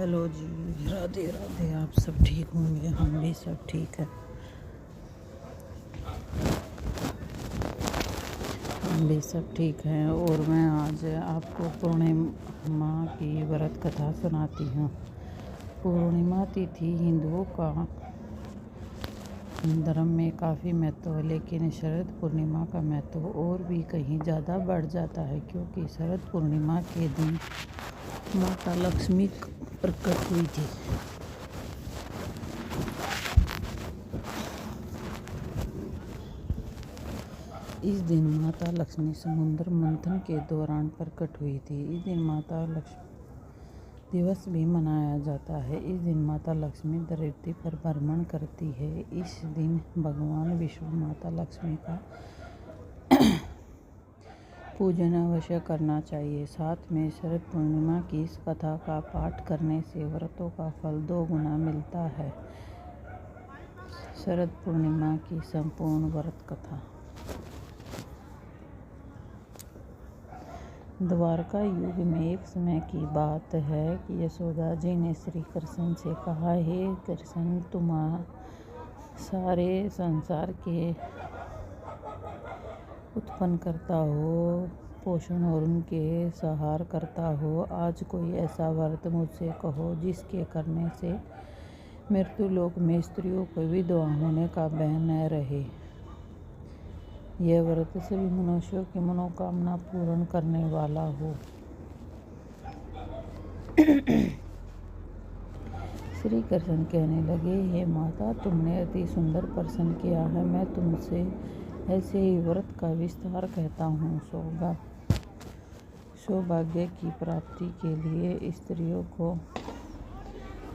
Hello जी, राधे राधे। आप सब ठीक होंगे, हम भी सब ठीक है। हम भी सब ठीक हैं। और मैं आज आपको पूर्णिमा की व्रत कथा सुनाती हूँ। पूर्णिमा तिथि हिंदुओं का धर्म में काफ़ी महत्व है, लेकिन शरद पूर्णिमा का महत्व और भी कहीं ज़्यादा बढ़ जाता है, क्योंकि शरद पूर्णिमा के दिन माता लक्ष्मी प्रकट हुई थी। इस दिन माता लक्ष्मी समुद्र मंथन के दौरान प्रकट हुई थी। इस दिन माता लक्ष्मी दिवस भी मनाया जाता है। इस दिन माता लक्ष्मी धरती पर भ्रमण करती है। इस दिन भगवान विष्णु माता लक्ष्मी का पूजन अवश्य करना चाहिए। साथ में शरद पूर्णिमा की इस कथा का पाठ करने से व्रतों का फल 2 गुना मिलता है। शरद पूर्णिमा की संपूर्ण व्रत कथा। द्वारका युग में एक समय की बात है कि यशोदा जी ने श्री कृष्ण से कहा, हे कृष्ण, तुम सारे संसार के उत्पन्न करता हो, पोषण और उनके संहार करता हो। आज कोई ऐसा व्रत मुझसे कहो जिसके करने से मृत्यु लोक में स्त्रियों को विधवा होने का भय न रहे। यह व्रत सभी मनुष्यों की मनोकामना पूर्ण करने वाला हो। श्री कृष्ण कहने लगे, हे माता, तुमने अति सुंदर प्रश्न किया है। मैं तुमसे ऐसे ही व्रत का विस्तार कहता हूँ। सौभाग्य की प्राप्ति के लिए स्त्रियों को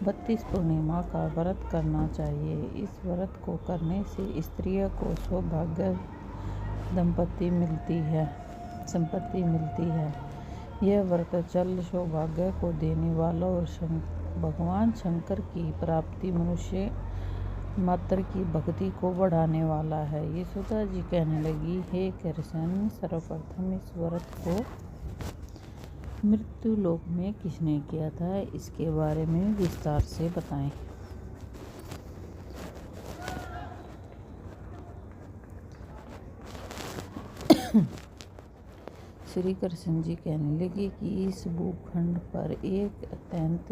32 पूर्णिमा का व्रत करना चाहिए। इस व्रत को करने से स्त्रियों को सौभाग्य संपत्ति मिलती है। यह व्रत जल सौभाग्य को देने वाला और भगवान शंकर की प्राप्ति मनुष्य मात्र की भक्ति को बढ़ाने वाला है। यशोदा जी कहने लगी, हे कृष्ण, सर्वप्रथम इस व्रत को मृत्यु लोक में किसने किया था, इसके बारे में विस्तार से बताएं। श्री कृष्ण जी कहने लगे कि इस भूखंड पर एक अत्यंत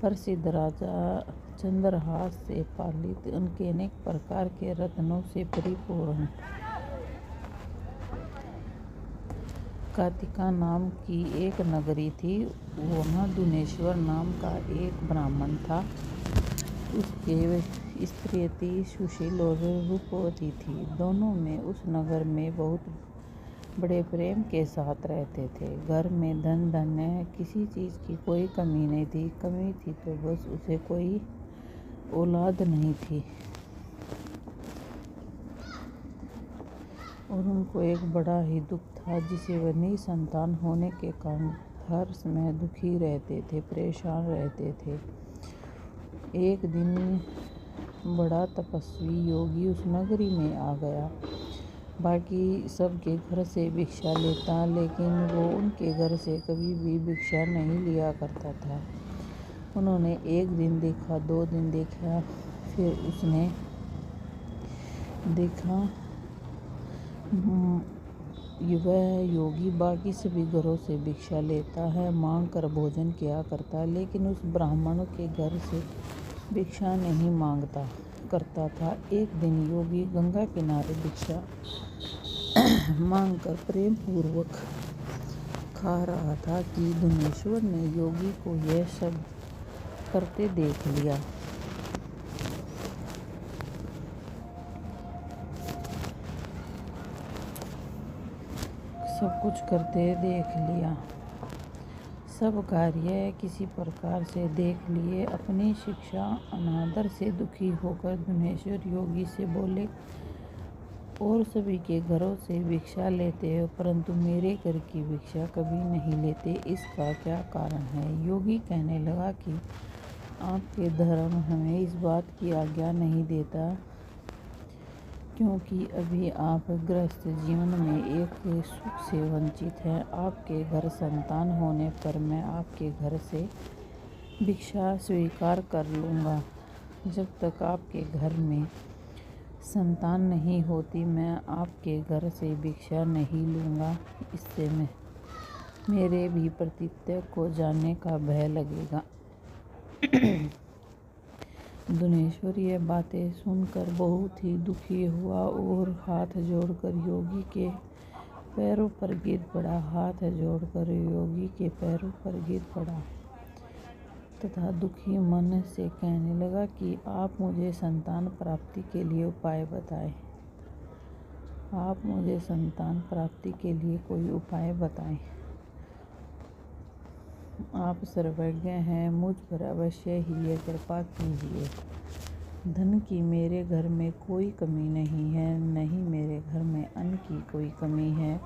प्रसिद्ध राजा चंद्रहास से पालित उनके अनेक प्रकार के रत्नों से परिपूर्ण कातिका नाम की एक नगरी थी। वहाँ दुनेश्वर नाम का एक ब्राह्मण था। उसके स्त्री थी सुशील और रूपवती थी। दोनों में उस नगर में बहुत बड़े प्रेम के साथ रहते थे। घर में धन धान्य किसी चीज़ की कोई कमी नहीं थी। कमी थी तो बस उसे कोई औलाद नहीं थी, और उनको एक बड़ा ही दुख था, जिसे वह निसंतान होने के कारण हर समय दुखी रहते थे, परेशान रहते थे। एक दिन बड़ा तपस्वी योगी उस नगरी में आ गया। बाकी सबके घर से भिक्षा लेता, लेकिन वो उनके घर से कभी भी भिक्षा नहीं लिया करता था। उन्होंने एक दिन देखा, 2 दिन देखा, फिर उसने देखा वह योगी बाकी सभी घरों से भिक्षा लेता है, मांग कर भोजन किया करता है, लेकिन उस ब्राह्मण के घर से भिक्षा नहीं मांगता करता था। एक दिन योगी गंगा किनारे भिक्षा मांगकर प्रेम पूर्वक खा रहा था कि धुनेश्वर ने योगी को यह सब करते देख लिया। सब कुछ करते देख लिया, सब कार्य किसी प्रकार से देख लिए। अपनी शिक्षा अनादर से दुखी होकर धुनेश्वर योगी से बोले, और सभी के घरों से भिक्षा लेते हो, परंतु मेरे घर की भिक्षा कभी नहीं लेते, इसका क्या कारण है? योगी कहने लगा कि आपके धर्म हमें इस बात की आज्ञा नहीं देता, क्योंकि अभी आप गृहस्थ जीवन में एक सुख से वंचित हैं। आपके घर संतान होने पर मैं आपके घर से भिक्षा स्वीकार कर लूँगा। जब तक आपके घर में संतान नहीं होती मैं आपके घर से भिक्षा नहीं लूँगा। इससे मेरे भी प्रतित्व को जानने का भय लगेगा। धुनेश्वर यह बातें सुनकर बहुत ही दुखी हुआ और हाथ जोड़कर योगी के पैरों पर गिर पड़ा तथा दुखी मन से कहने लगा कि आप मुझे संतान प्राप्ति के लिए उपाय बताएं। आप मुझे संतान प्राप्ति के लिए कोई उपाय बताएं। आप सर्वज्ञ हैं, मुझ पर अवश्य ही यह कृपा कीजिए। धन की मेरे घर में कोई कमी नहीं है, नहीं मेरे घर में अन्न की कोई कमी है।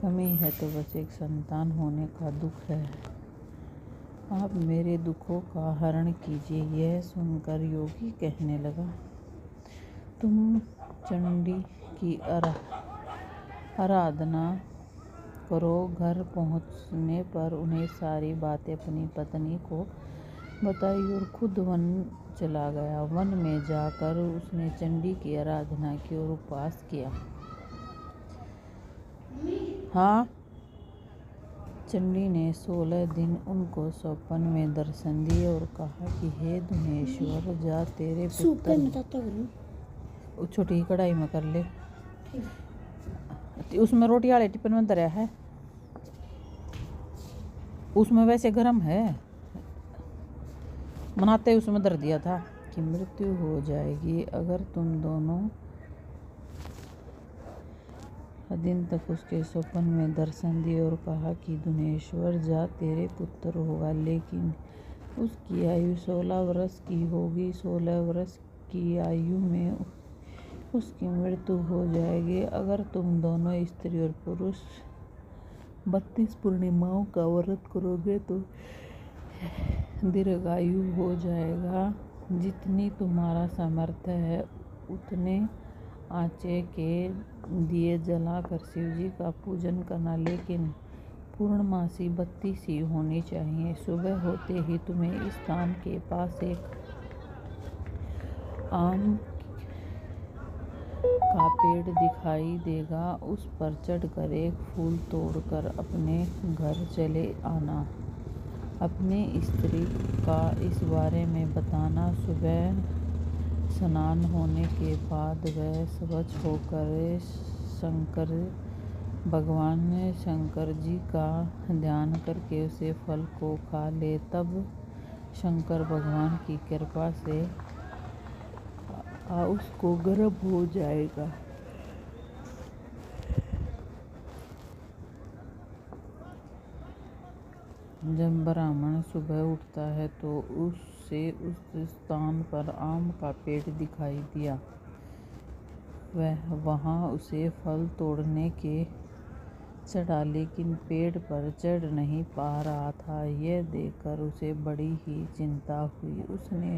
कमी है तो बस एक संतान होने का दुख है। आप मेरे दुखों का हरण कीजिए। यह सुनकर योगी कहने लगा, तुम चंडी की आराधना करो। घर पहुँचने पर उन्हें सारी बातें अपनी पत्नी को बताई और खुद वन चला गया। वन में जाकर उसने चंडी की आराधना की और उपवास किया। हाँ, चंडी ने 16 दिन उनको स्वप्न में दर्शन दिए और कहा कि हे धुनेश्वर, जा तेरे पुत्र छोटी कढ़ाई में कर ले। उसमें रोटी वाले टिफिन में दरिया है, उसमें वैसे गर्म है, मनाते उसमें दर दिया था कि मृत्यु हो जाएगी अगर तुम दोनों दिन तक उसके स्वप्न में दर्शन दिए और कहा कि धुनेश्वर जा तेरे पुत्र होगा, लेकिन उसकी आयु 16 वर्ष की होगी। 16 वर्ष की आयु में उसकी मृत्यु हो जाएगी। अगर तुम दोनों स्त्री और पुरुष 32 पूर्णिमाओं का व्रत करोगे तो दीर्घायु हो जाएगा। जितनी तुम्हारा सामर्थ्य है उतने आचे के दिए जलाकर शिव जी का पूजन करना, लेकिन पूर्णमासी 32 ही होनी चाहिए। सुबह होते ही तुम्हें इस स्थान के पास एक आम का पेड़ दिखाई देगा। उस पर चढ़कर एक फूल तोड़कर अपने घर चले आना। अपनी स्त्री का इस बारे में बताना। सुबह स्नान होने के बाद वह स्वच्छ होकर भगवान शंकर जी का ध्यान करके उसे फल को खा ले। तब शंकर भगवान की कृपा से उसको गर्भ हो जाएगा। जब ब्राह्मण सुबह उठता है तो उससे उस स्थान पर आम का पेड़ दिखाई दिया। वह वहां उसे फल तोड़ने के चढ़ा, लेकिन पेड़ पर चढ़ नहीं पा रहा था। यह देखकर उसे बड़ी ही चिंता हुई। उसने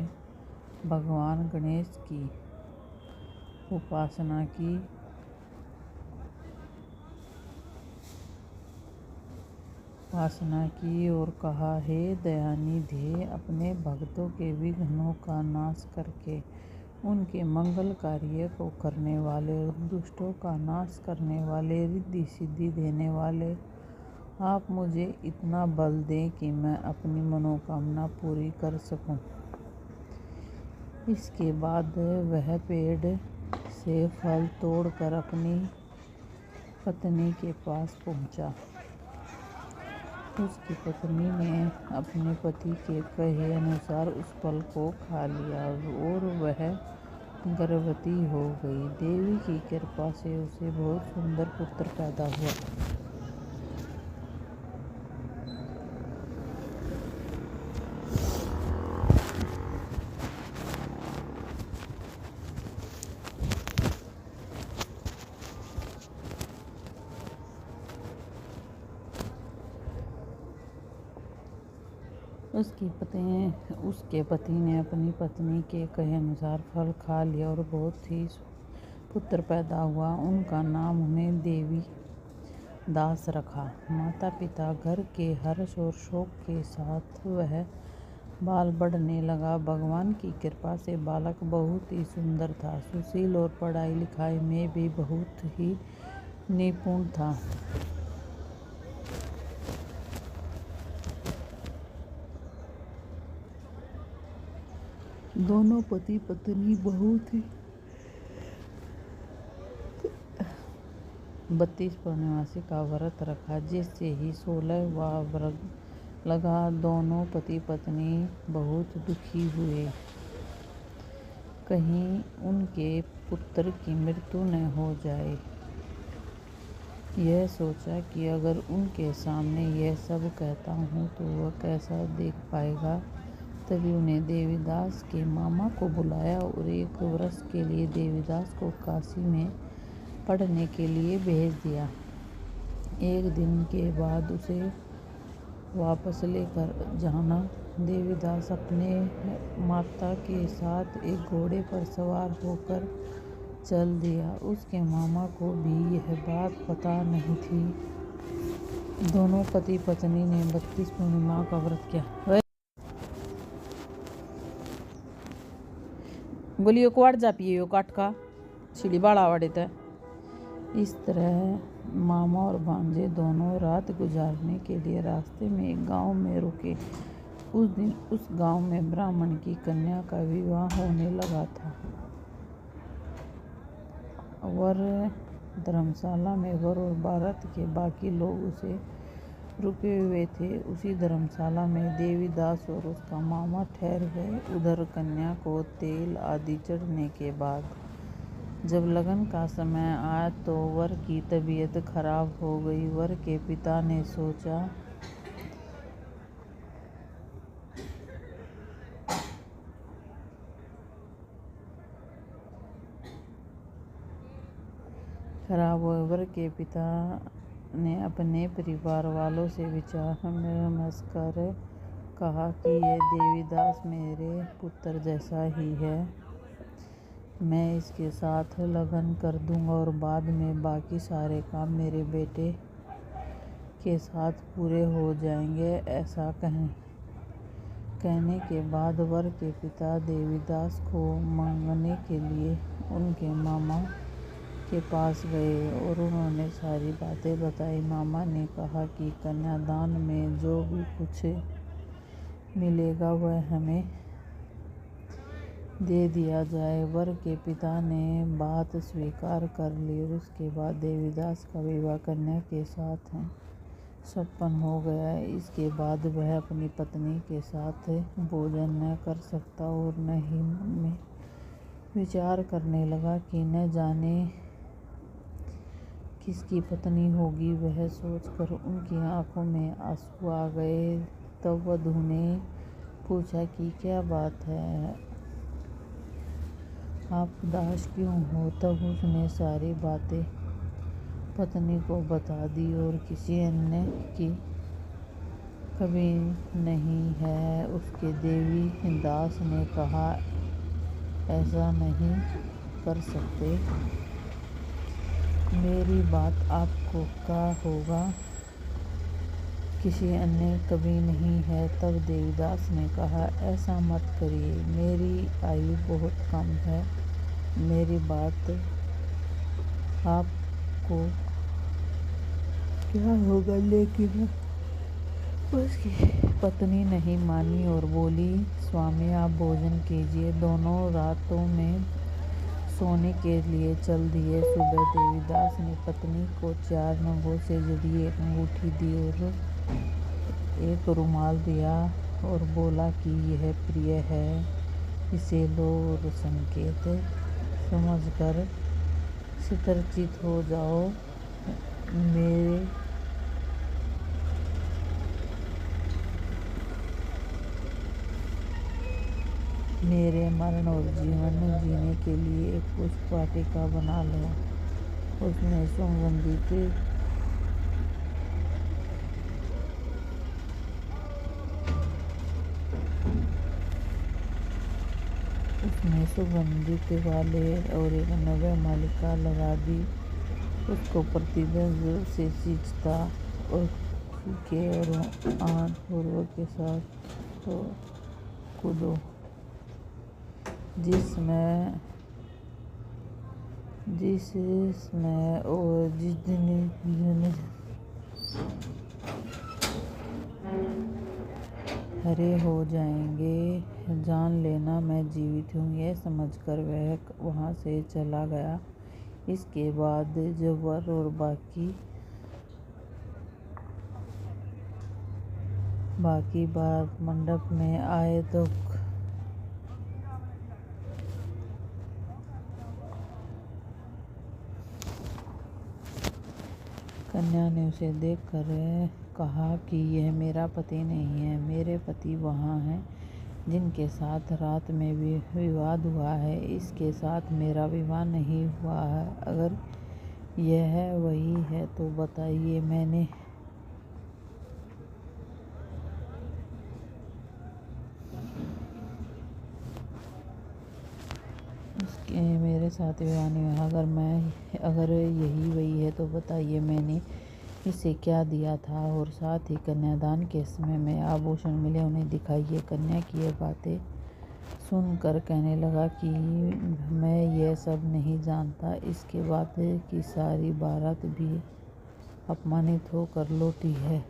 भगवान गणेश की उपासना की और कहा, हे दयानिधि, अपने भक्तों के विघ्नों का नाश करके उनके मंगल कार्य को करने वाले और दुष्टों का नाश करने वाले, रिद्धि सिद्धि देने वाले, आप मुझे इतना बल दें कि मैं अपनी मनोकामना पूरी कर सकूं। इसके बाद वह पेड़ से फल तोड़कर अपनी पत्नी के पास पहुंचा। उसकी पत्नी ने अपने पति के कहे अनुसार उस फल को खा लिया और वह गर्भवती हो गई। देवी की कृपा से उसे बहुत सुंदर पुत्र पैदा हुआ। उसके पति ने अपनी पत्नी के कहे अनुसार फल खा लिया और बहुत ही पुत्र पैदा हुआ। उनका नाम उन्हें देवी दास रखा। माता पिता घर के हर्ष और शोक के साथ वह बाल बढ़ने लगा। भगवान की कृपा से बालक बहुत ही सुंदर था, सुशील और पढ़ाई लिखाई में भी बहुत ही निपुण था। दोनों पति पत्नी बहुत ही 32 पूर्णमासी का व्रत रखा, जिससे ही 16वां व्रत लगा। दोनों पति पत्नी बहुत दुखी हुए, कहीं उनके पुत्र की मृत्यु न हो जाए। यह सोचा कि अगर उनके सामने यह सब कहता हूँ तो वह कैसा देख पाएगा। तभी उन्हें देवीदास के मामा को बुलाया और 1 वर्ष के लिए देवीदास को काशी में पढ़ने के लिए भेज दिया। 1 दिन के बाद उसे वापस लेकर जाना। देवीदास अपने माता के साथ एक घोड़े पर सवार होकर चल दिया। उसके मामा को भी यह बात पता नहीं थी। दोनों पति पत्नी ने 32 पूर्णिमा का व्रत किया। बोलियो क्वाट जा पिए काट का छिड़ी बाड़ा वाड़े तय। इस तरह मामा और भांजे दोनों रात गुजारने के लिए रास्ते में एक गांव में रुके। उस दिन उस गांव में ब्राह्मण की कन्या का विवाह होने लगा था। वर धर्मशाला में वर और बारात के बाकी लोग उसे रुके हुए थे। उसी धर्मशाला में देवीदास और उसका मामा ठहर गए। उधर कन्या को तेल आदि चढ़ने के बाद जब लगन का समय आया तो वर की तबीयत खराब हो गई। वर के पिता ने सोचा वर के पिता ने अपने परिवार वालों से विचार विमर्श कर कहा कि यह देवीदास मेरे पुत्र जैसा ही है। मैं इसके साथ लगन कर दूंगा और बाद में बाकी सारे काम मेरे बेटे के साथ पूरे हो जाएंगे। ऐसा कहने के बाद वर के पिता देवीदास को मांगने के लिए उनके मामा के पास गए और उन्होंने सारी बातें बताई। मामा ने कहा कि कन्यादान में जो भी कुछ मिलेगा वह हमें दे दिया जाए। वर के पिता ने बात स्वीकार कर ली। उसके बाद देवीदास का विवाह कन्या के साथ संपन्न हो गया। इसके बाद वह अपनी पत्नी के साथ भोजन न कर सकता और न ही मन में विचार करने लगा कि न जाने किसकी पत्नी होगी। वह सोचकर उनकी आंखों में आंसू आ गए। तब वधू ने पूछा कि क्या बात है, आप उदास क्यों हो। तब उसने सारी बातें पत्नी को बता दी और किसी अन्य की कभी नहीं है। उसके देवीदास ने कहा ऐसा नहीं कर सकते, मेरी बात आपको क्या होगा, किसी अन्य कभी नहीं है। तब देवीदास ने कहा ऐसा मत करिए, मेरी आयु बहुत कम है, मेरी बात आपको क्या होगा। लेकिन उसकी पत्नी नहीं मानी और बोली स्वामी आप भोजन कीजिए। दोनों रातों में सोने के लिए चल दिए। सुबह देवीदास ने पत्नी को 4 नगों से जुड़ी एक अंगूठी दी और एक रुमाल दिया और बोला कि यह प्रिय है, इसे लो और संकेत समझकर चित्त हो जाओ। मेरे मरण और जीवन जीने के लिए एक पुष्प वाटिका बना लो। उसमें सुगंधित वाले और एक नव्य मालिका लगा दी। उसको प्रतिदिन से सींचता और फूके और आनंद पूर्वक के साथ तो कूदो। जिसमें और जिस दिन हरे हो जाएंगे, जान लेना मैं जीवित हूँ। यह समझकर वह वहाँ से चला गया। इसके बाद जब वर और बाकी बारात मंडप में आए तो कन्या ने उसे देखकर कहा कि यह मेरा पति नहीं है। मेरे पति वहाँ हैं जिनके साथ रात में भी विवाद हुआ है। इसके साथ मेरा विवाह नहीं हुआ है। अगर यह वही है तो बताइए। मैंने मेरे साथ विवाह नहीं हुआ। अगर यही वही है तो बताइए मैंने इसे क्या दिया था और साथ ही कन्यादान के समय में आभूषण मिले उन्हें दिखाइए। कन्या की ये बातें सुनकर कहने लगा कि मैं यह सब नहीं जानता। इसके बाद की सारी बारात भी अपमानित होकर लौटी है।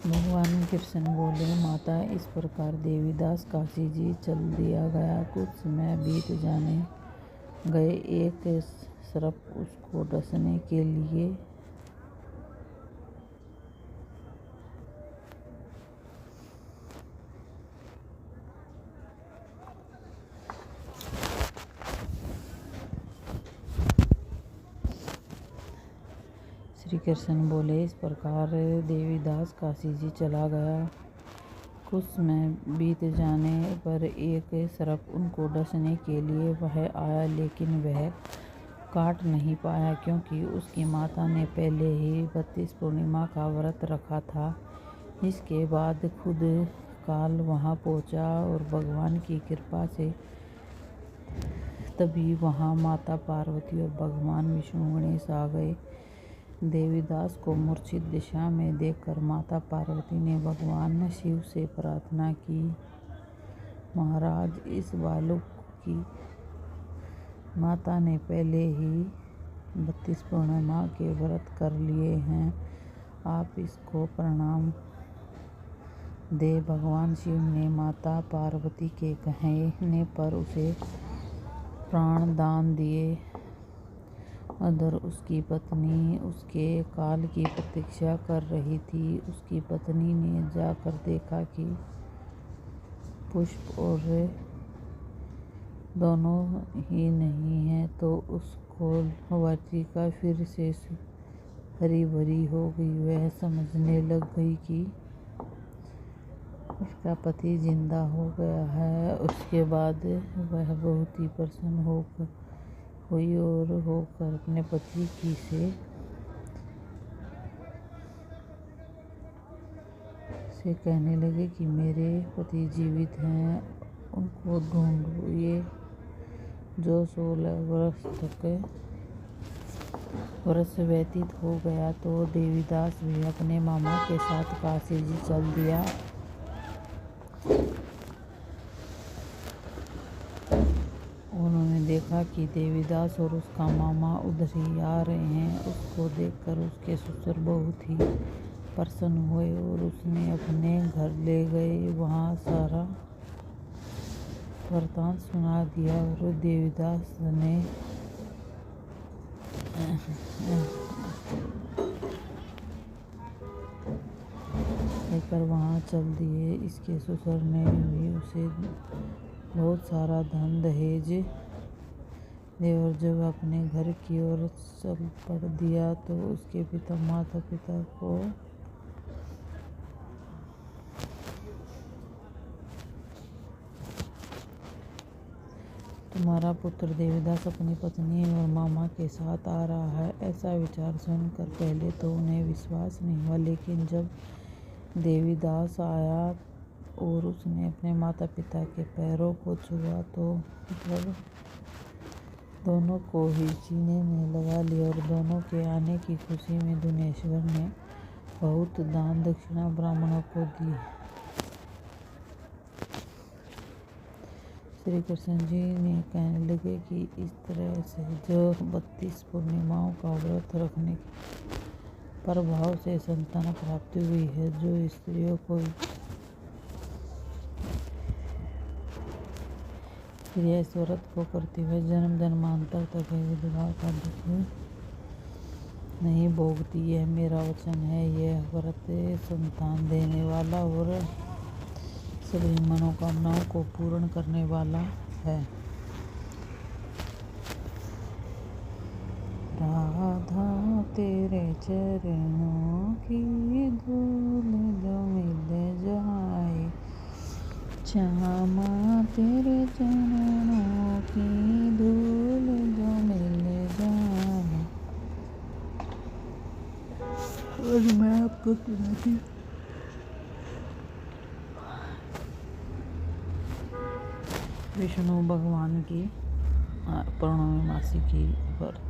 भगवान कृष्ण बोले, माता इस प्रकार देवीदास काशी जी चल दिया गया। कुछ समय बीत जाने गए। एक सर्प उसको डसने के लिए श्री कृष्ण बोले, इस प्रकार देवीदास काशी जी चला गया। कुछ समय बीत जाने पर एक सर्प उनको डसने के लिए वह आया, लेकिन वह काट नहीं पाया क्योंकि उसकी माता ने पहले ही 32 पूर्णिमा का व्रत रखा था। इसके बाद खुद काल वहाँ पहुँचा और भगवान की कृपा से तभी वहाँ माता पार्वती और भगवान विष्णु गणेश आ गए। देवीदास को मूर्छित दिशा में देखकर माता पार्वती ने भगवान शिव से प्रार्थना की, महाराज, इस बालक की माता ने पहले ही 32 पूर्णिमा के व्रत कर लिए हैं। आप इसको प्रणाम दे। भगवान शिव ने माता पार्वती के कहने पर उसे प्राण दान दिए। उधर उसकी पत्नी उसके काल की प्रतीक्षा कर रही थी। उसकी पत्नी ने जाकर देखा कि पुष्प और दोनों ही नहीं है तो उसको वाटिका फिर से हरी भरी हो गई। वह समझने लग गई कि उसका पति जिंदा हो गया है। उसके बाद वह बहुत ही प्रसन्न हुई और होकर अपने पति की से कहने लगे कि मेरे पति जीवित हैं, उनको ढूंढिए। जो 16 वर्ष व्यतीत हो गया तो देवीदास भी अपने मामा के साथ काशी जी चल दिया। उन्होंने देखा कि देवीदास और उसका मामा उधर ही आ रहे हैं। उसको देखकर उसके ससुर बहुत ही प्रसन्न हुए और उसने अपने घर ले गए। वहाँ सारा वृत्तांत सुना दिया और देवीदास ने लेकर वहाँ चल दिए। इसके ससुर ने भी उसे बहुत सारा धन दहेज दे और जब अपने घर की ओर चल पड़ दिया तो उसके माता पिता को तुम्हारा पुत्र देवीदास अपनी पत्नी और मामा के साथ आ रहा है, ऐसा विचार सुनकर पहले तो उन्हें विश्वास नहीं हुआ, लेकिन जब देवीदास आया और उसने अपने माता पिता के पैरों को छुआ तो जब दोनों को ही सीने में लगा लिया और दोनों के आने की खुशी में धुनेश्वर ने बहुत दान दक्षिणा ब्राह्मणों को दी। श्री कृष्ण जी ने कहने लगे कि इस तरह से जो 32 पूर्णिमाओं का व्रत रखने के प्रभाव से संतान प्राप्ति हुई है, जो स्त्रियों को इस व्रत को करते हुए जन्म जन्मांतर तक विधवा का दुख नहीं भोगती, यह मेरा वचन है। यह व्रत संतान देने वाला और सभी मनोकामनाओं को पूर्ण करने वाला है। राधा तेरे चरणों की धूल जो मिल जाए, श्यामा तेरे चरणों की धूल जो मिल जाए। और मैं आपको सुनाती विष्णु भगवान की पूर्णमासी की व्रत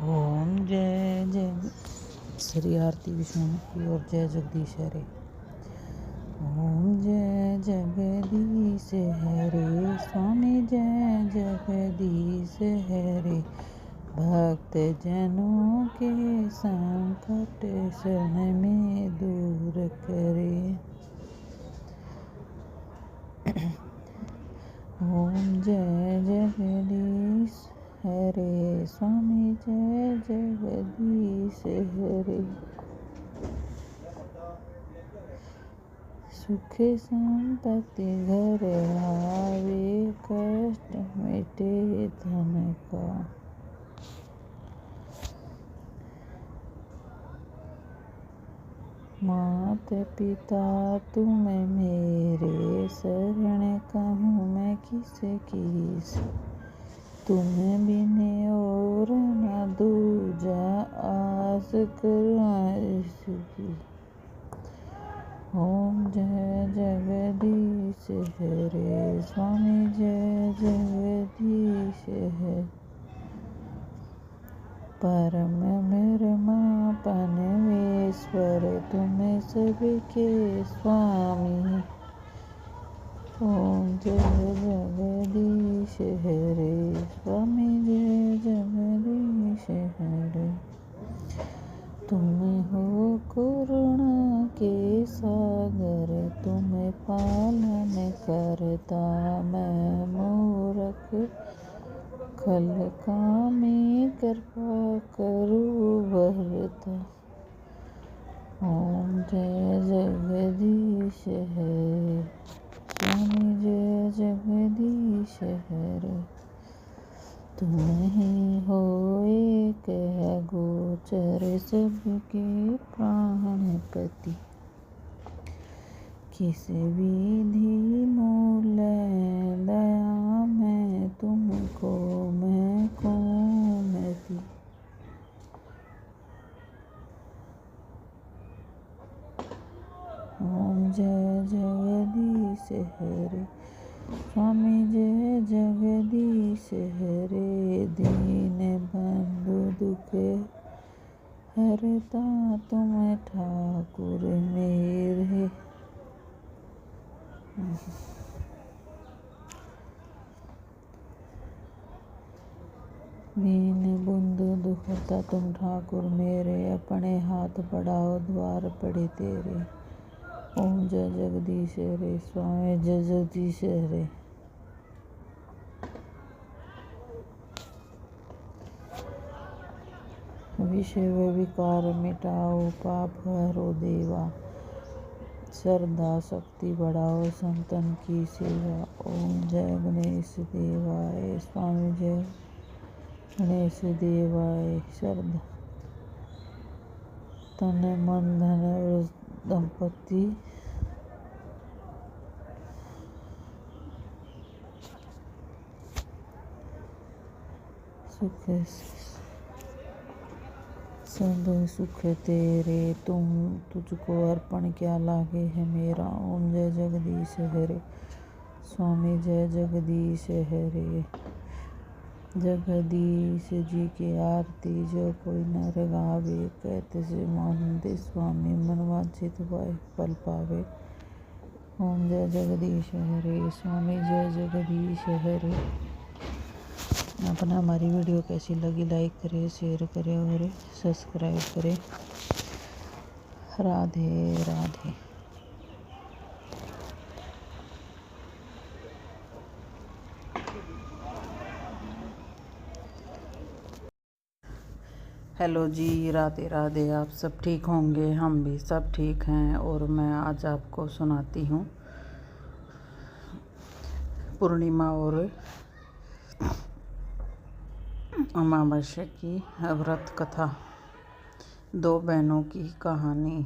ओम जय जय श्री आरती विष्णु की और जय जगदीश हरे। ओम जय जगदीश हरे स्वामी, जय जगदीश हरे। भक्त जनों के संकट क्षण में दूर करे। ओम जय जगदीश हरे स्वामी, जय जगदीश हरे। सुख संपत्ति घर आवे, कष्ट मिटे धन का। मात पिता तुम मेरे, शरण कहूँ मैं किस। तुम बिन और न दूजा, आस करूँ इसकी। ओम जय जगदीश हरे स्वामी, जय जगदीश हरे। परम ब्रह्मा परमेश्वर, तुम सबके स्वामी। ओम जय जगदीश हरे स्वामी, जय जगदीश हरे। तुम हो करुणा के सागर, तुम पालन करता मैं मूर्ख। खल कामी कृपा करूँ भरता। ओम जय जगदीश हरे स्वामी, जय जगदीश हरे। तुम ही हो एक अगोचर, सबके प्राणपति। किस विधि मूल दया मैं तुमको मैं कोमति। ओम जय जगदीश हरे स्वामी, जय जगदीश हरे। दीन बंधु दुख हरता, तुम ठाकुर मेरे। दीन बंधु दुख हरता तुम ठाकुर मेरे, अपने हाथ बढ़ाओ द्वार पड़े तेरे। ओम जय जगदीश हरे स्वामी, जय जगदीश हरे। विषय विकार मिटाओ, पाप हरो देवा। श्रद्धा शक्ति बढ़ाओ, संतन की सेवा। ओम जय गणेश देवाय स्वामी, जय गणेश देवाय। श्रद्धा तन मन धन और दंपति सब सुख तेरे, तुझको अर्पण क्या लागे है मेरा। ओम जय जगदीश हरे स्वामी, जय जगदीश हरे। जगदीश जी की आरती जो कोई नर गावे, कहते से मानते स्वामी मन वांछित फल पावे। ओम जय जगदीश हरे स्वामी, जय जगदीश हरे। अपना हमारी वीडियो कैसी लगी लाइक करें, शेयर करें और सब्सक्राइब करें। राधे राधे। हेलो जी, राधे राधे। आप सब ठीक होंगे, हम भी सब ठीक हैं। और मैं आज आपको सुनाती हूँ पूर्णिमा और अमावस्या की व्रत कथा। दो बहनों की कहानी।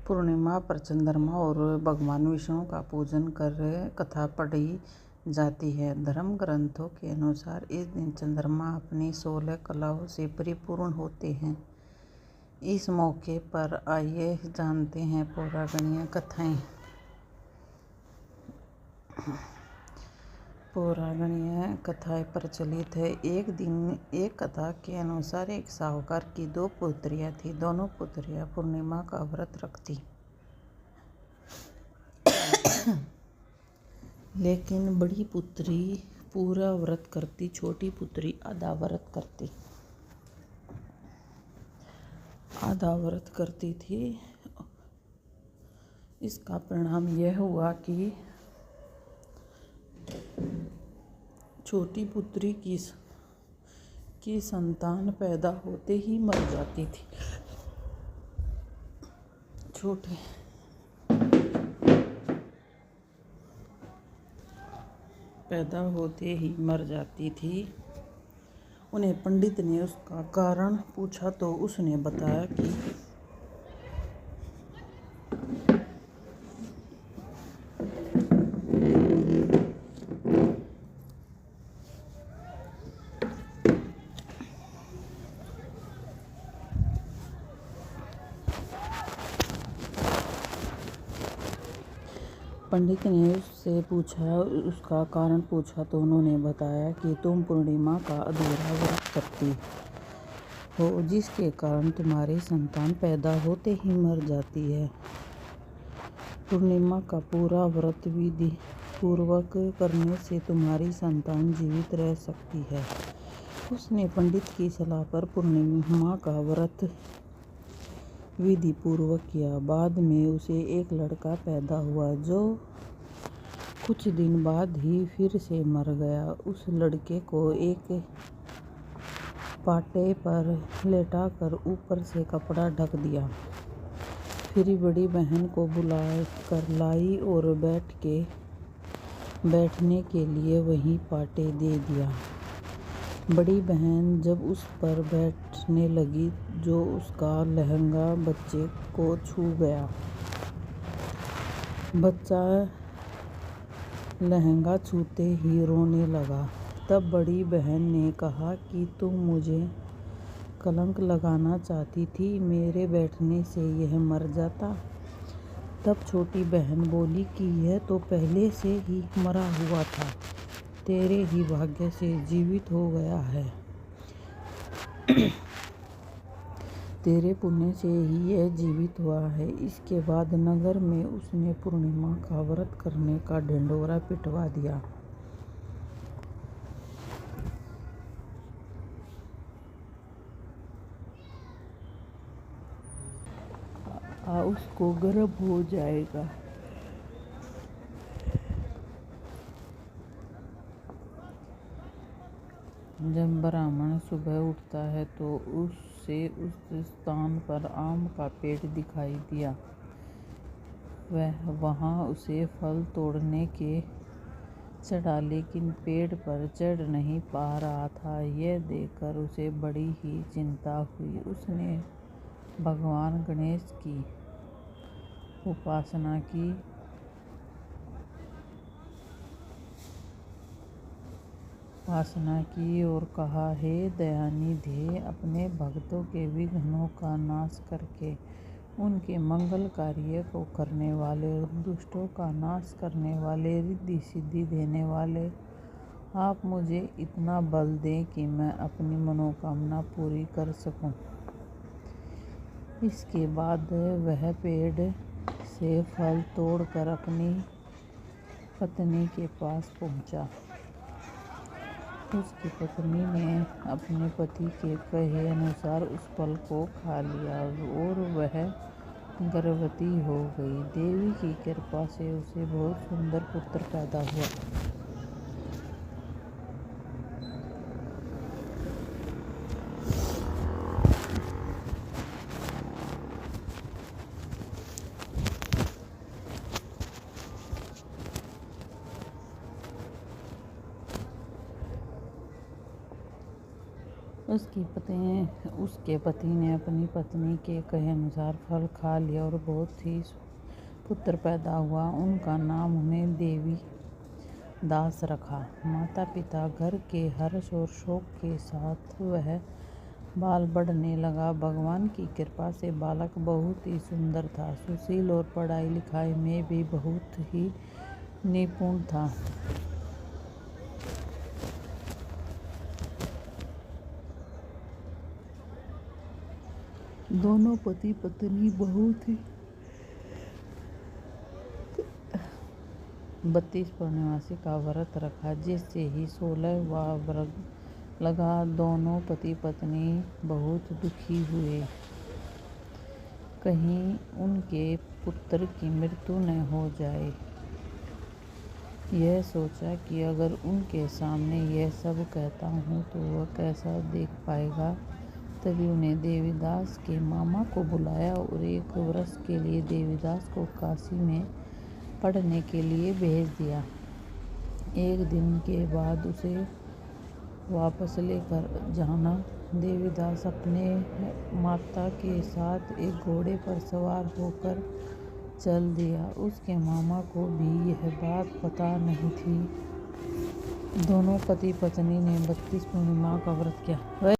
पूर्णिमा पर चंद्रमा और भगवान विष्णु का पूजन कर कथा पढ़ी जाती है। धर्म ग्रंथों के अनुसार इस दिन चंद्रमा अपनी 16 कलाओं से परिपूर्ण होते हैं। इस मौके पर आइए जानते हैं पौराणिक कथाएं। पौराणिक कथाएं प्रचलित है। एक दिन एक कथा के अनुसार एक साहूकार की 2 पुत्रियां थीं। दोनों पुत्रियां पूर्णिमा का व्रत रखती, लेकिन बड़ी पुत्री पूरा व्रत करती, छोटी पुत्री आधा व्रत करती थी। इसका परिणाम यह हुआ कि छोटी पुत्री की संतान पैदा होते ही मर जाती थी। उन्हें पंडित ने उसका कारण पूछा तो उसने बताया कि उसका कारण पूछा तो उन्होंने बताया कि तुम पूर्णिमा का अधूरा व्रत करती हो, जिसके कारण तुम्हारी संतान पैदा होते ही मर जाती है। पूर्णिमा का पूरा व्रत विधि पूर्वक करने से तुम्हारी संतान जीवित रह सकती है। उसने पंडित की सलाह पर पूर्णिमा का व्रत विधि पूर्वक किया। बाद में उसे एक लड़का पैदा हुआ, जो कुछ दिन बाद ही फिर से मर गया। उस लड़के को एक पाटे पर लेटाकर ऊपर से कपड़ा ढक दिया। फिर बड़ी बहन को बुला कर लाई और बैठने के लिए वही पाटे दे दिया। बड़ी बहन जब उस पर बैठने लगी, जो उसका लहंगा बच्चे को छू गया। बच्चा लहंगा छूते ही रोने लगा। तब बड़ी बहन ने कहा कि तुम मुझे कलंक लगाना चाहती थी, मेरे बैठने से यह मर जाता। तब छोटी बहन बोली कि यह तो पहले से ही मरा हुआ था, तेरे ही भाग्य से जीवित हो गया है। तेरे पुण्य से ही यह जीवित हुआ है। इसके बाद नगर में उसने पूर्णिमा का व्रत करने का ढिंढोरा पिटवा दिया। उसको गर्भ हो जाएगा। जब ब्राह्मण सुबह उठता है तो उसे उस स्थान पर आम का पेड़ दिखाई दिया। वह वहां उसे फल तोड़ने के चढ़ा, लेकिन पेड़ पर चढ़ नहीं पा रहा था। यह देखकर उसे बड़ी ही चिंता हुई। उसने भगवान गणेश की उपासना की और कहा, हे दयानिधि, अपने भक्तों के विघ्नों का नाश करके उनके मंगल कार्य को करने वाले और दुष्टों का नाश करने वाले, रिद्धि सिद्धि देने वाले, आप मुझे इतना बल दें कि मैं अपनी मनोकामना पूरी कर सकूं। इसके बाद वह पेड़ से फल तोड़कर अपनी पत्नी के पास पहुंचा। उसकी पत्नी ने अपने पति के कहे अनुसार उस फल को खा लिया और वह गर्भवती हो गई। देवी की कृपा से उसे बहुत सुंदर पुत्र पैदा हुआ। उसके पति ने अपनी पत्नी के कहे अनुसार फल खा लिया और बहुत ही पुत्र पैदा हुआ। उनका नाम उन्हें देवी दास रखा। माता पिता घर के हर्ष और शोक के साथ वह बाल बढ़ने लगा। भगवान की कृपा से बालक बहुत ही सुंदर था, सुशील और पढ़ाई लिखाई में भी बहुत ही निपुण था। दोनों पति पत्नी बहुत ही 32 पूर्णमासी का व्रत रखा, जिससे ही 16वां व्रत लगा। दोनों पति पत्नी बहुत दुखी हुए, कहीं उनके पुत्र की मृत्यु न हो जाए। यह सोचा कि अगर उनके सामने यह सब कहता हूँ तो वह कैसा देख पाएगा। तभी उन्हें देवीदास के मामा को बुलाया और एक वर्ष के लिए देवीदास को काशी में पढ़ने के लिए भेज दिया। एक दिन के बाद उसे वापस लेकर जाना। देवीदास अपने माता के साथ एक घोड़े पर सवार होकर चल दिया। उसके मामा को भी यह बात पता नहीं थी। दोनों पति पत्नी ने 32 पूर्णिमा का व्रत किया।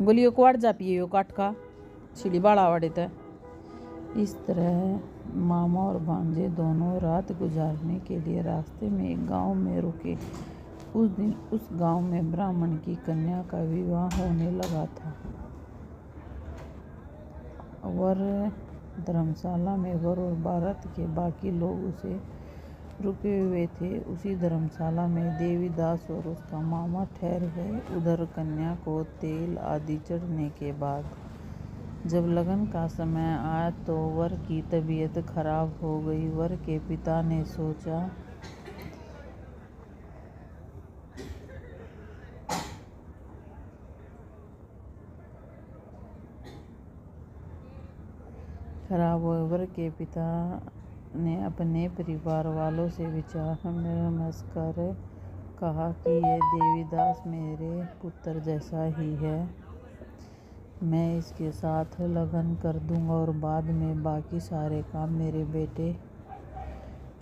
गोलियों को जा पिए काट का छिड़ी बाड़ा वाड़े थे। इस तरह मामा और भांजे दोनों रात गुजारने के लिए रास्ते में एक गांव में रुके। उस दिन उस गांव में ब्राह्मण की कन्या का विवाह होने लगा था। वर धर्मशाला में वर और बारात के बाकी लोग उसे रुके हुए थे। उसी धर्मशाला में देवीदास और उसका मामा ठहर गए। उधर कन्या को तेल आदि चढ़ने के बाद जब लगन का समय आया तो वर की तबीयत खराब हो गई। वर के पिता ने सोचा वर के पिता ने अपने परिवार वालों से विचार विमर्श कर कहा कि यह देवीदास मेरे पुत्र जैसा ही है। मैं इसके साथ लगन कर दूंगा और बाद में बाकी सारे काम मेरे बेटे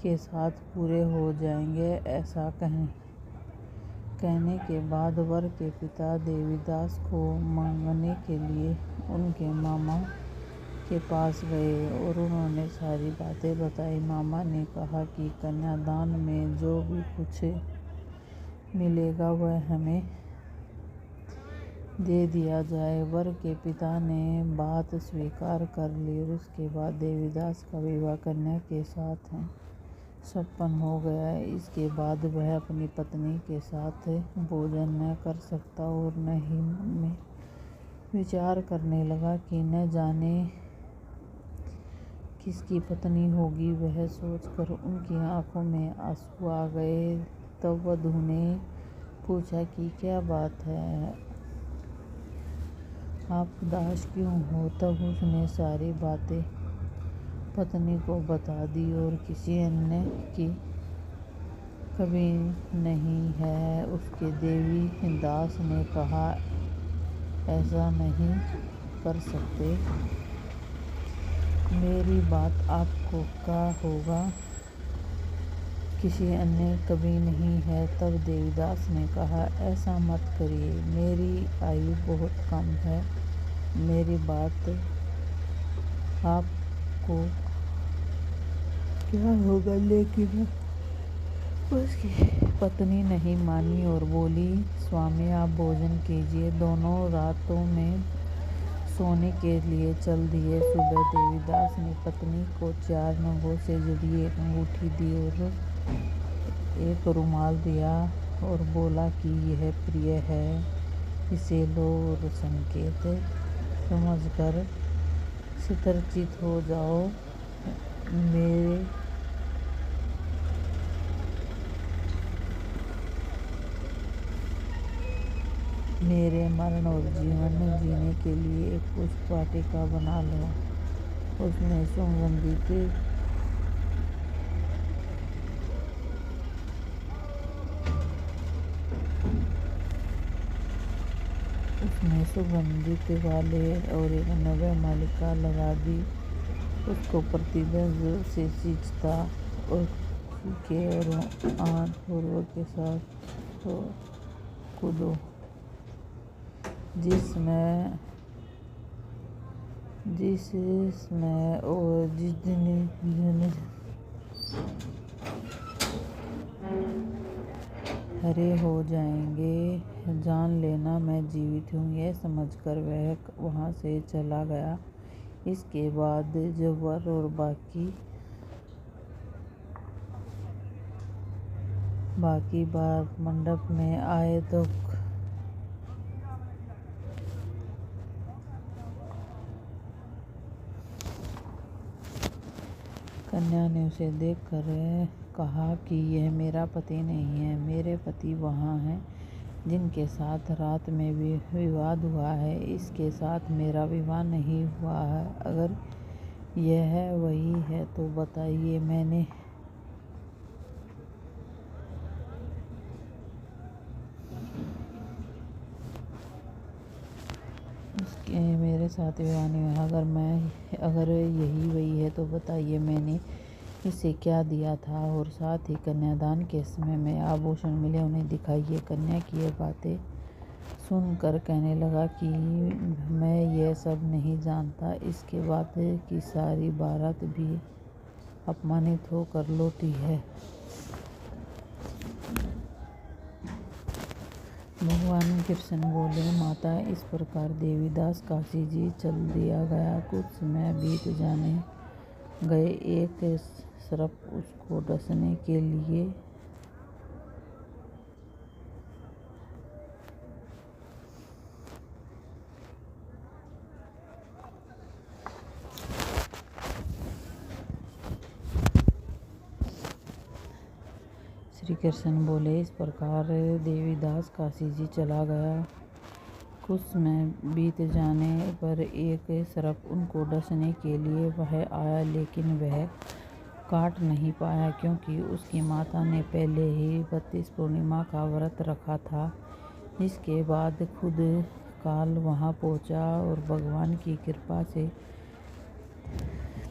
के साथ पूरे हो जाएंगे। ऐसा कहने के बाद वर के पिता देवीदास को मांगने के लिए उनके मामा के पास गए और उन्होंने सारी बातें बताई। मामा ने कहा कि कन्यादान में जो भी कुछ मिलेगा वह हमें दे दिया जाए। वर के पिता ने बात स्वीकार कर ली और उसके बाद देवीदास का विवाह कन्या के साथ संपन्न हो गया। इसके बाद वह अपनी पत्नी के साथ भोजन न कर सकता और न ही मन में विचार करने लगा कि न जाने किसकी पत्नी होगी। वह सोचकर उनकी आंखों में आंसू आ गए। तब वधू ने पूछा कि क्या बात है, आप उदास क्यों हो। तब उसने सारी बातें पत्नी को बता दी और किसी अन्य की कभी नहीं है। उसके देवी दास ने कहा, ऐसा नहीं कर सकते। मेरी बात आपको क्या होगा, किसी अन्य कभी नहीं है। तब देवीदास ने कहा, ऐसा मत करिए, मेरी आयु बहुत कम है, मेरी बात आपको क्या होगा। लेकिन उसकी पत्नी नहीं मानी और बोली, स्वामी आप भोजन कीजिए। दोनों रातों में सोने के लिए चल दिए। सुबह देवीदास ने पत्नी को 4 नगों से जुड़ी एक अंगूठी दी और एक रुमाल दिया और बोला कि यह प्रिय है, इसे लो और संकेत समझकर चित्तरचित हो जाओ। मेरे मरण और जीवन जीने के लिए एक पुष्प वाटिका बना लो। उसमें सुगंधित वाले और एक नव्य मालिका लगा दी। उसको प्रतिदिन से सींचता और के और आन पूर्वक के साथ तो कूदो। जिसमें और जिस दिन हरे हो जाएंगे, जान लेना मैं जीवित हूँ। यह समझकर वह वहाँ से चला गया। इसके बाद जब वर और बाकी बार मंडप में आए तो कन्या ने उसे देखकर कहा कि यह मेरा पति नहीं है, मेरे पति वहाँ हैं जिनके साथ रात में भी विवाद हुआ है। इसके साथ मेरा विवाह नहीं हुआ है। अगर यह वही है तो बताइए। मैंने मेरे साथ विवाह नहीं हुआ। अगर यही वही है तो बताइए, मैंने इसे क्या दिया था और साथ ही कन्यादान के समय में आभूषण मिले, उन्हें दिखाइए। कन्या की ये बातें सुनकर कहने लगा कि मैं यह सब नहीं जानता। इसके बाद की सारी बारात भी अपमानित होकर लौटी है। भगवान कृष्ण बोले, माता इस प्रकार देवीदास काशी जी चल दिया गया। कुछ समय बीत जाने गए। एक सर्प उसको डसने के लिए श्री कृष्ण बोले, इस प्रकार देवीदास काशी जी चला गया। कुछ समय बीत जाने पर एक सर्प उनको डसने के लिए वह आया, लेकिन वह काट नहीं पाया क्योंकि उसकी माता ने पहले ही 32 पूर्णिमा का व्रत रखा था। इसके बाद खुद काल वहाँ पहुँचा और भगवान की कृपा से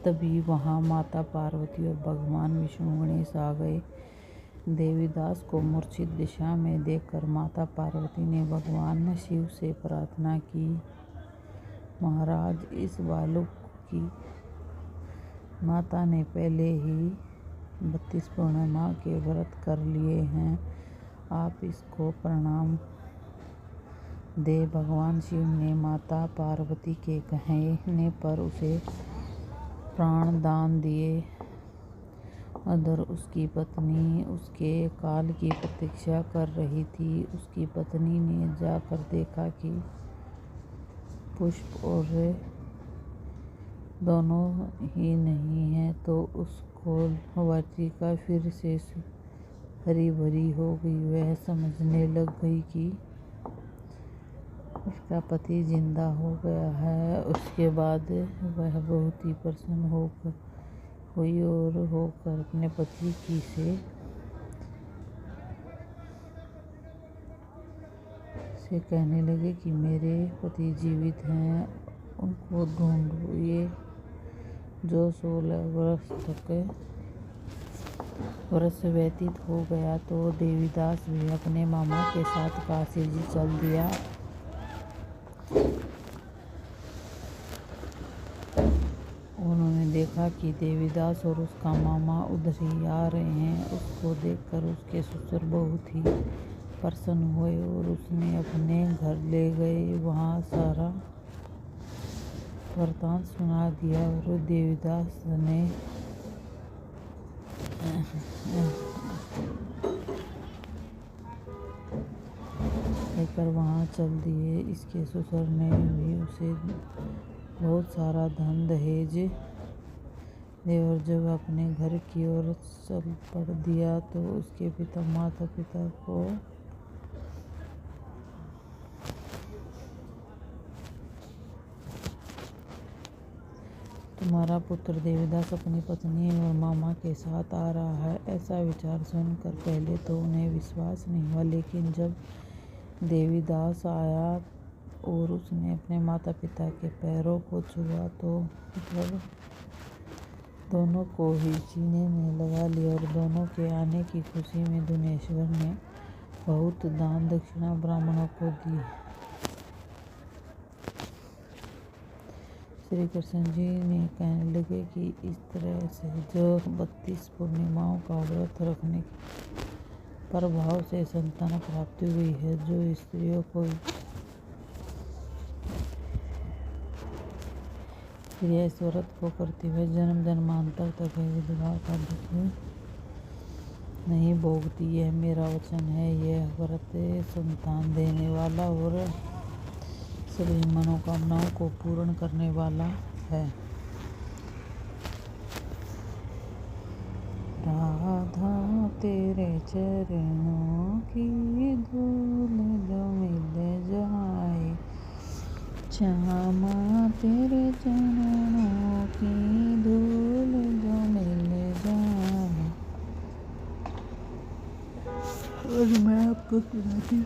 तभी वहाँ माता पार्वती और भगवान विष्णु गणेश आ गए। देवीदास को मूर्छित दिशा में देखकर माता पार्वती ने भगवान शिव से प्रार्थना की, महाराज, इस बालक की माता ने पहले ही 32 पूर्णिमा के व्रत कर लिए हैं, आप इसको प्रणाम दे। भगवान शिव ने माता पार्वती के कहने पर उसे प्राण दान दिए। उधर उसकी पत्नी उसके काल की प्रतीक्षा कर रही थी। उसकी पत्नी ने जाकर देखा कि पुष्प और दोनों ही नहीं है, तो उसको वाटिका फिर से हरी भरी हो गई। वह समझने लग गई कि उसका पति जिंदा हो गया है। उसके बाद वह बहुत ही प्रसन्न हुई और होकर अपने पति की से कहने लगे कि मेरे पति जीवित हैं, उनको ढूंढिए। जो 16 वर्ष व्यतीत हो गया तो देवीदास भी अपने मामा के साथ काशी जी चल दिया। उन्होंने देखा कि देवीदास और उसका मामा उधर ही आ रहे हैं। उसको देखकर उसके ससुर बहुत ही प्रसन्न हुए और उसने अपने घर ले गए। वहाँ सारा वृत्तांत सुना दिया और देवीदास ने लेकर वहाँ चल दिए। इसके ससुर ने भी उसे बहुत सारा धन दहेज दे और जब अपने घर की ओर चल पड़ दिया तो उसके माता पिता को तुम्हारा पुत्र देवीदास अपनी पत्नी और मामा के साथ आ रहा है, ऐसा विचार सुनकर पहले तो उन्हें विश्वास नहीं हुआ, लेकिन जब देवीदास आया और उसने अपने माता पिता के पैरों को छुआ तो मतलब दोनों को ही सीने में लगा लिया और दोनों के आने की खुशी में धुनेश्वर ने बहुत दान दक्षिणा ब्राह्मणों को दी। श्री कृष्ण जी ने कहने लगे कि इस तरह से जो 32 पूर्णिमाओं का व्रत रखने के प्रभाव से संतान प्राप्ति हुई है, जो स्त्रियों को इस व्रत को करते हुए जन्म जन्मांतर तक विधवा का दुख नहीं भोगती, यह मेरा वचन है। यह व्रत संतान देने वाला और सभी मनोकामनाओं को पूर्ण करने वाला है। राधा तेरे चरणों की धूल जो मिल जाए, श्यामा तेरे चरणों की धूल जो मिल जाए। और मैं आपको सुनाती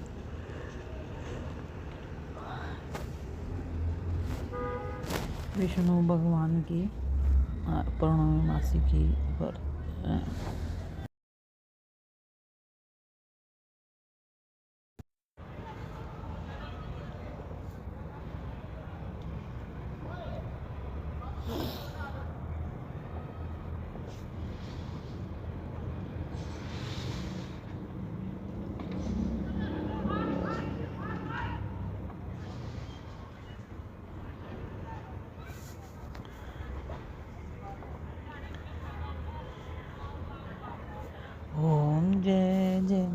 विष्णु भगवान की पौर्णमी मासी की व्रत ओम जय जय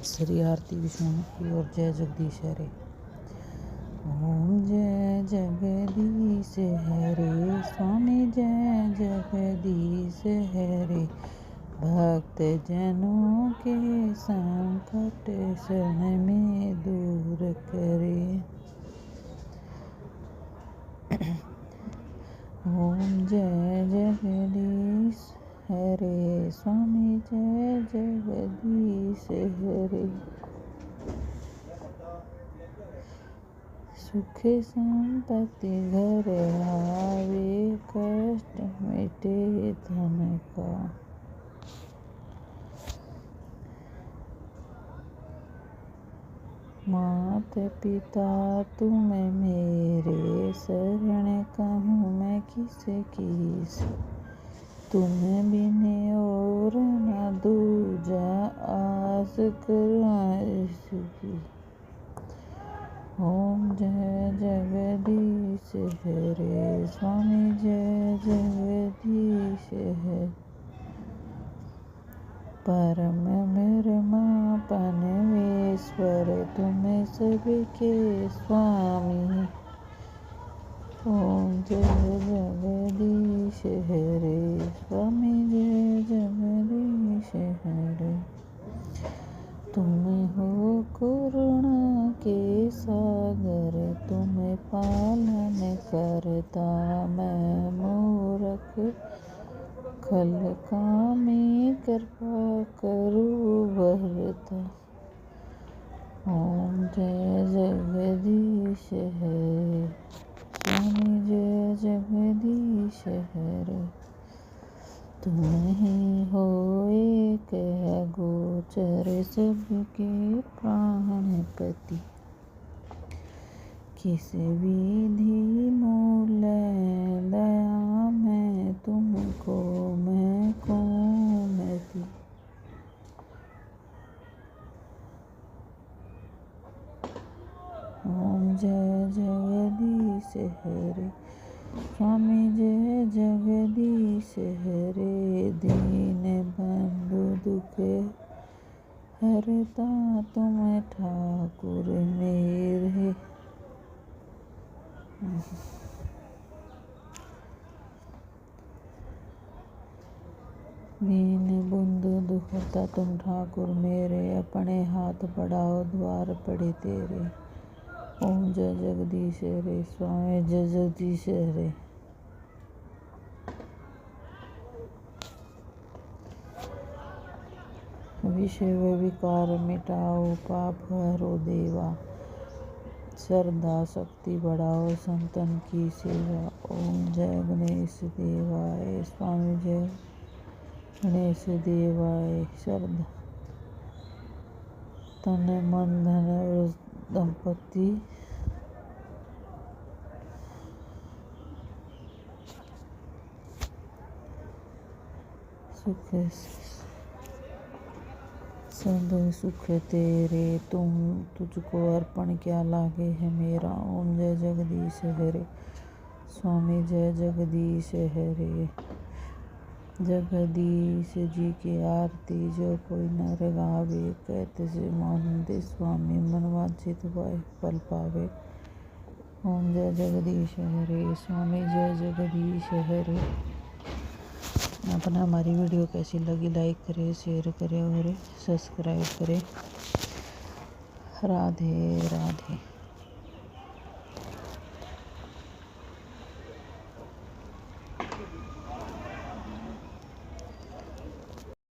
श्री आरती विष्णु की और जय जगदीश हरे। ओम जय जगदीश हरे स्वामी, जय जगदीश हरे। भक्त जनों के संकट क्षण में दूर करे। ओम जय जगदीश हरे स्वामी, जय जगदीश हरे। सुख संपत्ति घर आवे, कष्ट मिटे धन का। माता पिता तुम मेरे, शरण कहूँ मैं किस। तुम बिन और न दूजा, आस करूँ। ओम जय जगदीश हरे स्वामी, जय जगदीश हरे। परम परमात्मेश्वर तुम सबके स्वामी। ओम जय जगदीश हरे स्वामी, जय जगदीश हरे। तुम हो करुणा के सागर, तुम पालन करता मैं मूर्ख। खल कामी कृपा करो भरता। ओम जय जगदीश हरे, स्वामी जय जगदीश हरे। तुम ही हो एक गोचर सबके प्राणपति, किस विधि मूल दया मैं तुमको मैं कोमति। ओम जय जगदीश हरे, स्वामी जय जगदीश हरे। दीन बंधु दुख हरता तुम ठाकुर मेरे। दीन बंधु दुख हरता तुम ठाकुर मेरे, अपने हाथ बढ़ाओ द्वार पड़े तेरे। ओम जय जगदीश हरे, स्वामी जय जगदीश हरे। विषय विकार मिटाओ पाप हरो देवा, श्रद्धा शक्ति बढ़ाओ संतन की सेवा। ओम जय गणेश देवाय, स्वामी जय गणेश देवाय। श्रद्धा तन मन धन और दंपति सुख सब सुख तेरे, तुझको अर्पण क्या लागे है मेरा। ओम जय जगदीश हरे, स्वामी जय जगदीश हरे। जगदीश जी की आरती जो कोई नर गावे, कहते से मोहन स्वामी मन वांछित फल पावे। ओम जय जगदीश हरे, स्वामी जय जगदीश हरे। अपना हमारी वीडियो कैसी लगी लाइक करें, शेयर करें और सब्सक्राइब करें। राधे राधे।